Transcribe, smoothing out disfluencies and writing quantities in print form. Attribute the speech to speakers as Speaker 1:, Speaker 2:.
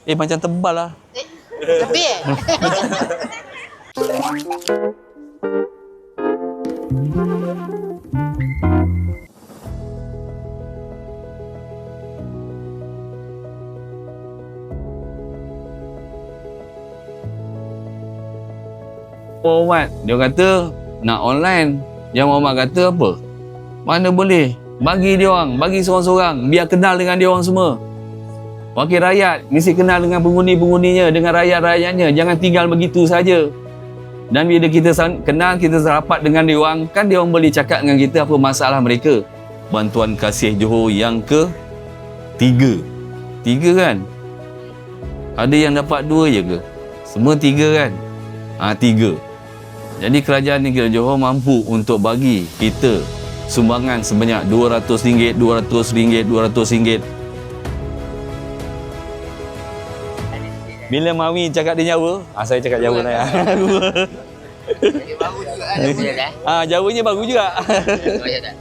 Speaker 1: Macam tebal lah.
Speaker 2: Lebih
Speaker 1: Mat, dia kata nak online. Yang Muhammad kata apa? Mana boleh? Bagi dia orang, bagi seorang-seorang biar kenal dengan dia orang semua. Wakil rakyat mesti kenal dengan penghuni-penghuninya, dengan rakyat-rakyatnya. Jangan tinggal begitu saja. Dan bila kita kenal, kita rapat dengan dia orang, kan dia orang boleh cakap dengan kita apa masalah mereka. Bantuan Kasih Johor yang ke-3. 3 kan? Ada yang dapat 2 je ke? Semua 3 kan? 3. Jadi kerajaan negeri Johor mampu untuk bagi kita sumbangan sebanyak RM200, RM200, RM200. Bila Mami cakap dia Jawa, saya cakap Jawa lah ya.
Speaker 2: Baru juga ada.
Speaker 1: Jawanya bagus juga.
Speaker 2: Oh, ya tak?